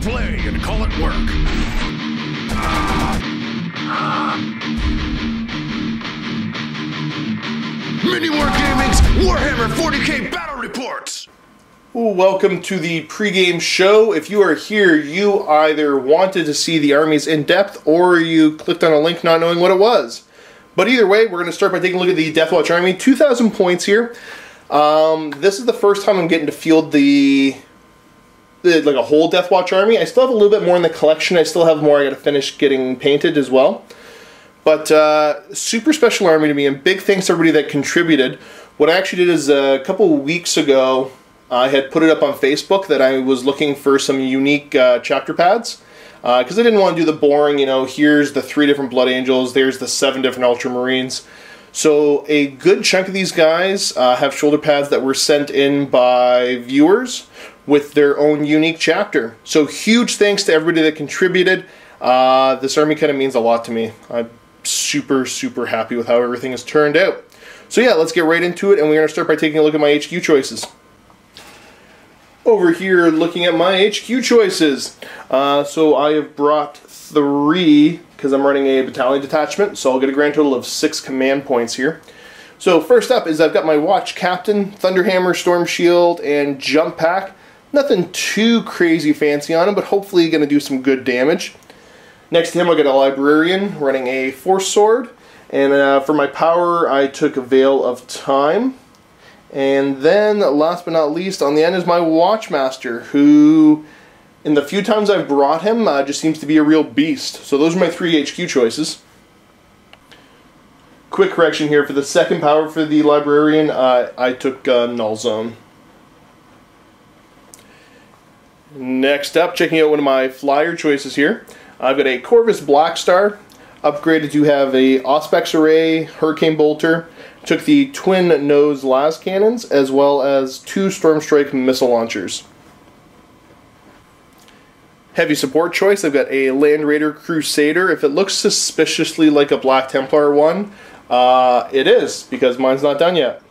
play and call it work. MiniWarGaming's Warhammer 40k Battle Reports! Welcome to the pregame show. If you are here, you either wanted to see the armies in depth or you clicked on a link not knowing what it was. But either way, we're going to start by taking a look at the Deathwatch army. 2,000 points here. This is the first time I'm getting to field like a whole Deathwatch army. I still have a little bit more in the collection. I still have more I got to finish getting painted as well. But super special army to me, and big thanks to everybody that contributed. What I actually did is a couple weeks ago, I had put it up on Facebook that I was looking for some unique chapter pads. Because I didn't want to do the boring, you know, here's the 3 different Blood Angels, there's the 7 different Ultramarines. So a good chunk of these guys have shoulder pads that were sent in by viewers with their own unique chapter. So huge thanks to everybody that contributed. This army kind of means a lot to me. I'm super happy with how everything has turned out. So yeah, let's get right into it, and we're going to start by taking a look at my HQ choices. Over here, looking at my HQ choices. So I have brought 3, because I'm running a battalion detachment, so I'll get a grand total of 6 command points here. So first up is I've got my Watch Captain, Thunderhammer, Storm Shield, and Jump Pack. Nothing too crazy fancy on him, but hopefully going to do some good damage. Next to him I'll get a Librarian, running a Force Sword, and for my power I took a Veil of Time. And then, last but not least, on the end is my Watchmaster, who, in the few times I've brought him, just seems to be a real beast. So those are my 3 HQ choices. Quick correction here, for the second power for the Librarian, I took Null Zone. Next up, checking out one of my flyer choices here, I've got a Corvus Blackstar, upgraded to have a Auspex Array, Hurricane Bolter. Took the twin nose las cannons as well as 2 Stormstrike missile launchers. Heavy support choice, I've got a Land Raider Crusader. If it looks suspiciously like a Black Templar one, it is, because mine's not done yet.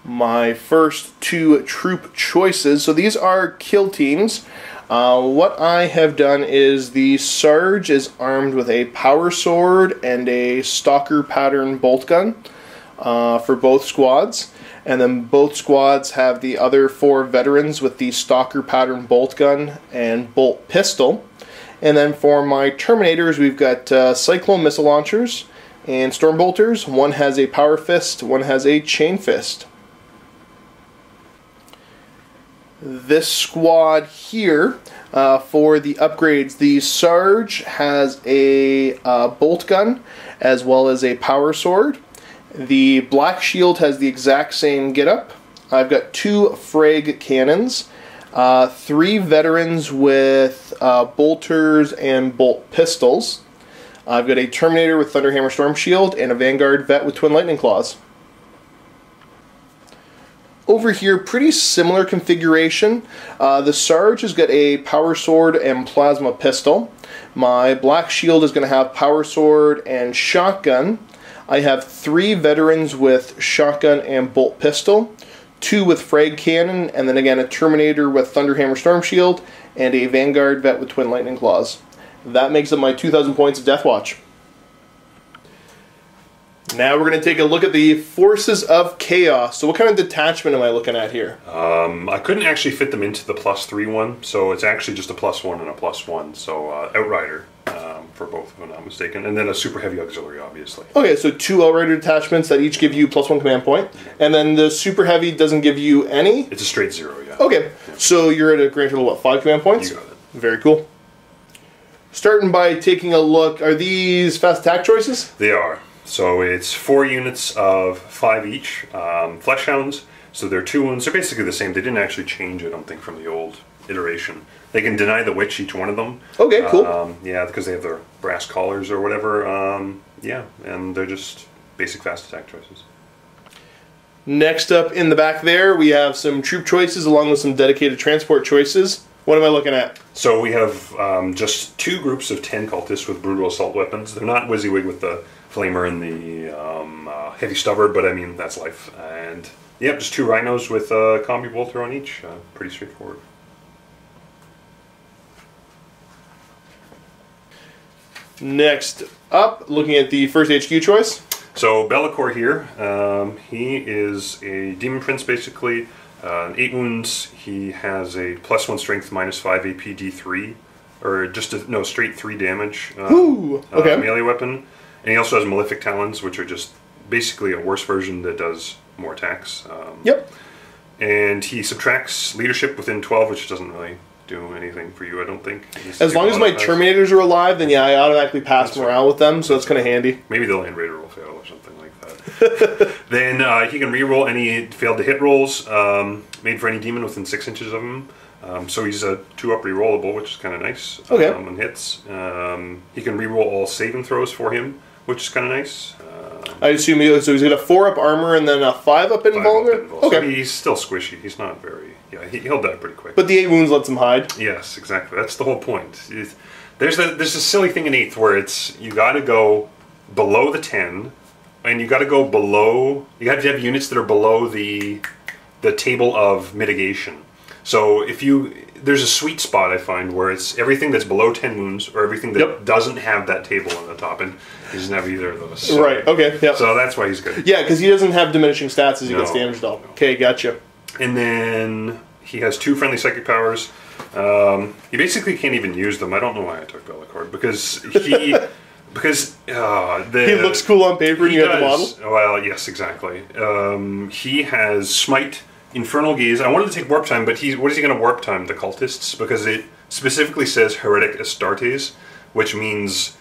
My first 2 troop choices, so these are kill teams. What I have done is the Sarge is armed with a Power Sword and a Stalker Pattern Bolt Gun for both squads. And then both squads have the other 4 veterans with the Stalker Pattern Bolt Gun and Bolt Pistol. And then for my Terminators, we've got Cyclone Missile Launchers and Storm Bolters. One has a Power Fist, one has a Chain Fist. This squad here, for the upgrades, the Sarge has a bolt gun as well as a power sword. The Black Shield has the exact same getup. I've got 2 frag cannons, 3 veterans with bolters and bolt pistols. I've got a Terminator with Thunderhammer Storm Shield and a Vanguard vet with Twin Lightning Claws. Over here, pretty similar configuration. The Sarge has got a Power Sword and Plasma Pistol. My Black Shield is going to have Power Sword and Shotgun. I have 3 veterans with Shotgun and Bolt Pistol, 2 with Frag Cannon, and then again a Terminator with Thunderhammer Storm Shield, and a Vanguard vet with Twin Lightning Claws. That makes up my 2,000 points of Deathwatch. Now we're going to take a look at the Forces of Chaos. So what kind of detachment am I looking at here? I couldn't actually fit them into the +3 one, so it's actually just a +1 and a +1. So Outrider for both, if I'm not mistaken, and then a super heavy auxiliary, obviously. Okay, so 2 Outrider detachments that each give you +1 command point, and then the super heavy doesn't give you any? It's a straight 0, yeah. Okay, yeah. So you're at a grand total of what, 5 command points? You got it. Very cool. Starting by taking a look, are these fast attack choices? They are. So it's 4 units of 5 each, Flesh Hounds, so they're 2 wounds. They're basically the same. They didn't actually change, I don't think, from the old iteration. They can deny the witch, each one of them. Okay, cool. Yeah, because they have their brass collars or whatever. Yeah, and they're just basic fast attack choices. Next up in the back there, we have some troop choices along with some dedicated transport choices. What am I looking at? So we have just 2 groups of 10 cultists with brutal assault weapons. They're not WYSIWYG with the flamer and the heavy stubber, but I mean, that's life. And yep, just 2 rhinos with a combi bolter on each. Pretty straightforward. Next up, looking at the first HQ choice. So Be'lakor here, he is a Demon Prince basically. 8 wounds. He has a +1 strength, -5 AP D3, or just straight 3 damage. Ooh, okay. Melee weapon, and he also has Malefic Talons, which are just basically a worse version that does more attacks. Yep. And he subtracts leadership within 12, which doesn't really do anything for you, I don't think. As long as my Terminators are alive, then yeah, I automatically pass morale with them, so that's kind of handy. Maybe the Land Raider will fail or something like that. Then he can reroll any failed to hit rolls made for any demon within 6 inches of him. So he's a 2-up rerollable, which is kind of nice. Okay. On hits. He can reroll all saving throws for him, which is kind of nice. I assume so he's got a 4-up armor and then a 5-up invulner? Okay. So he's still squishy. He's not very... Yeah, he'll die pretty quick. But the 8 wounds lets him hide? Yes, exactly. That's the whole point. There's a silly thing in 8th where it's... You got to go below the 10, and you got to go below... You have to have units that are below the table of mitigation. So if you... There's a sweet spot, I find, where it's everything that's below 10 wounds or everything that doesn't have that table on the top, and he doesn't have either of those. So, right, okay, yep. So that's why he's good. Yeah, because he doesn't have diminishing stats as he gets damaged all. Okay, gotcha. And then he has 2 friendly psychic powers. He basically can't even use them. I don't know why I took Be'lakor, because he... he looks cool on paper and you have the model? Well, yes, exactly. He has Smite... Infernal Gaze. I wanted to take Warp Time, but what is he going to Warp Time? The Cultists? Because it specifically says Heretic Astartes, which means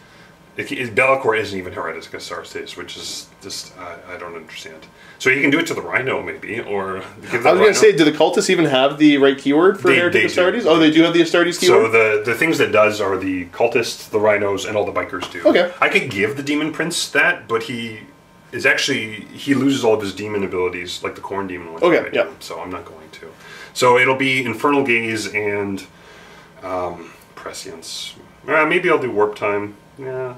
Be'lakor isn't even Heretic Astartes, which is just, I don't understand. So you can do it to the Rhino, maybe, or... I was going to say, do the Cultists even have the right keyword for Heretic Astartes? Oh, they do have the Astartes keyword? So the things that does are the Cultists, the Rhinos, and all the Bikers do. Okay. I could give the Demon Prince that, but he loses all of his demon abilities, like the Corn Demon. Okay, yeah. So I'm not going to. So it'll be Infernal Gaze and Prescience. Maybe I'll do Warp Time. Yeah.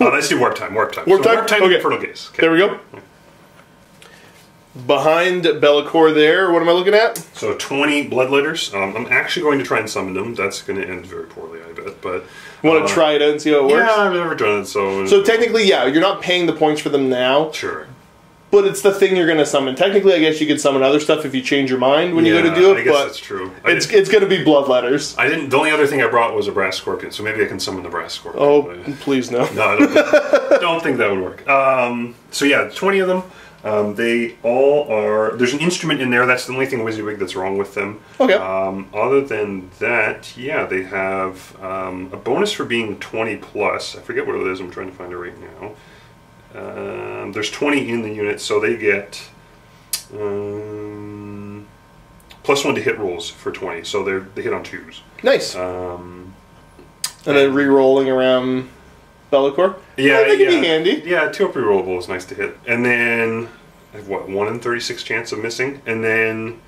Let's do Warp Time. Warp Time. Warp Time? Okay. Infernal Gaze. Okay. There we go. Behind Be'lakor there, what am I looking at? So 20 Bloodletters. I'm actually going to try and summon them. That's going to end very poorly, I bet. But want to try it out and see how it works? Yeah, I've never done it, so... So technically, yeah, you're not paying the points for them now. Sure. But it's the thing you're going to summon. Technically, I guess you could summon other stuff if you change your mind when you go to do it. I guess that's true. It's going to be Bloodletters. The only other thing I brought was a Brass Scorpion, so maybe I can summon the Brass Scorpion. Oh, please no. No, I don't think that would work. So yeah, 20 of them. They all are... There's an instrument in there. That's the only thing WYSIWYG that's wrong with them. Okay. Other than that, yeah, they have a bonus for being 20 plus. I forget what it is. I'm trying to find it right now. There's 20 in the unit, so they get +1 to hit rolls for 20. So they hit on 2s. Nice. And then re-rolling around Be'lakor? Yeah, that could be handy. Yeah, 2-up rerollable is nice to hit. And then, I have 1 in 36 chance of missing. And then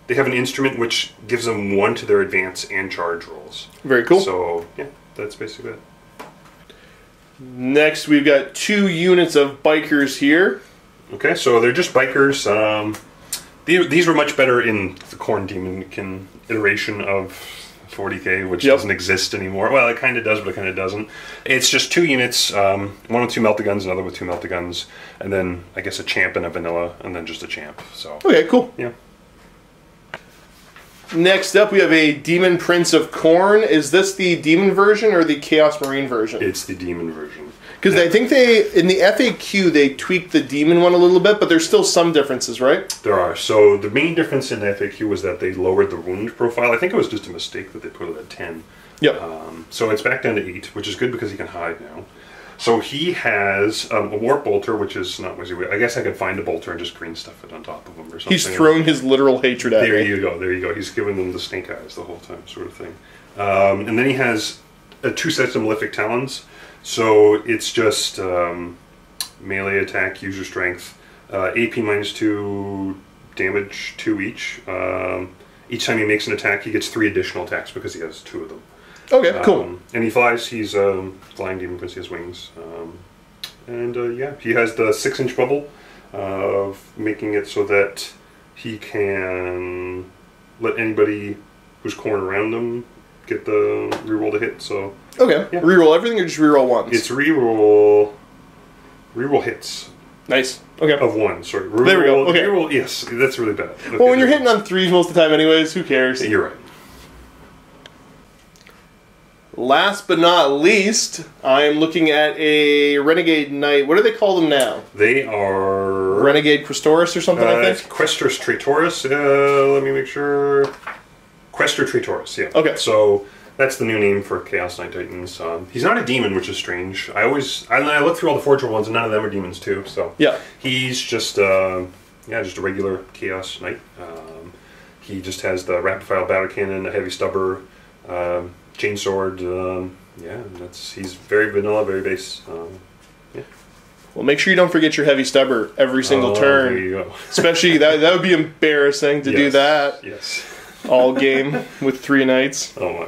they have an instrument which gives them 1 to their advance and charge rolls. Very cool. So, yeah, that's basically it. Next, we've got 2 units of Bikers here. Okay, so they're just Bikers. These were much better in the Corn Demon iteration of 40k, which doesn't exist anymore. Well, it kind of does, but it kind of doesn't. It's just 2 units, one with 2 Meltaguns, another with 2 Meltaguns, and then I guess a champ and a vanilla, and then just a champ. So okay, cool. Yeah. Next up, we have a Demon Prince of Khorne. Is this the Demon version or the Chaos Marine version? It's the Demon version. Because I think in the FAQ, they tweaked the Demon one a little bit, but there's still some differences, right? There are. So the main difference in the FAQ was that they lowered the wound profile. I think it was just a mistake that they put it at 10. Yep. So it's back down to 8, which is good because he can hide now. So he has a Warp Bolter, which is not WYSIWYG. I guess I could find a Bolter and just green stuff it on top of him or something. He's throwing his literal hatred at There you go, there you go. He's giving them the snake eyes the whole time, sort of thing. And then he has 2 sets of Malefic Talons. So it's just melee attack, user strength, AP -2, damage 2 each. Each time he makes an attack, he gets 3 additional attacks because he has 2 of them. Okay, cool. And he flies. He's flying demon because he has wings. Yeah, he has the 6-inch bubble of making it so that he can let anybody who's Khorne around him get the reroll to hit. So Okay. Yeah. Reroll everything or just reroll once? it's reroll hits Nice. Okay. of 1. Sorry, There we go, okay. Reroll, yes, that's really bad. Okay, Well, when you're hitting on 3s most of the time anyways, who cares? you're right. Last but not least, I am looking at a Renegade Knight. What do they call them now? They are Renegade Questoris or something, I think? Questors Traitoris. Let me make sure. Questor Traitoris. Yeah. Okay. So that's the new name for Chaos Knight Titans. He's not a demon, which is strange. I look through all the Forger ones, and none of them are demons too. So Yeah. he's just just a regular Chaos Knight. He just has the rapid fire battle cannon, a heavy stubber, chainsword. He's very vanilla, very base. Well, make sure you don't forget your heavy stubber every single turn. There you go. Especially, that would be embarrassing to do Yes. that Yes. all game with 3 knights. Oh my.